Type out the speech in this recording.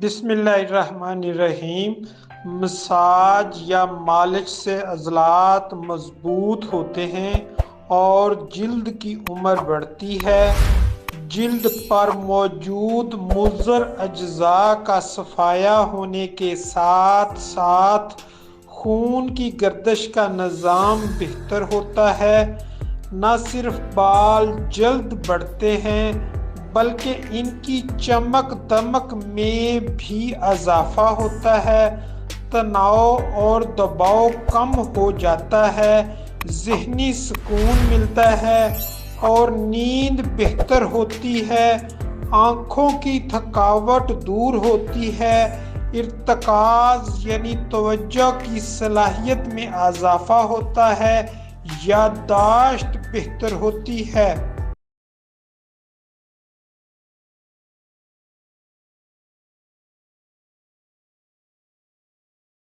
بسم اللہ الرحمن الرحیم۔ مساج یا مالش سے عضلات مضبوط ہوتے ہیں اور جلد کی عمر بڑھتی ہے۔ جلد پر موجود مضر اجزاء کا صفایا ہونے کے ساتھ ساتھ خون کی گردش کا نظام بہتر ہوتا ہے۔ نہ صرف بال جلد بڑھتے ہیں بلکہ ان کی چمک دمک میں بھی اضافہ ہوتا ہے۔ تناؤ اور دباؤ کم ہو جاتا ہے، ذہنی سکون ملتا ہے اور نیند بہتر ہوتی ہے۔ آنکھوں کی تھکاوٹ دور ہوتی ہے۔ ارتکاز یعنی توجہ کی صلاحیت میں اضافہ ہوتا ہے۔ یادداشت بہتر ہوتی ہے۔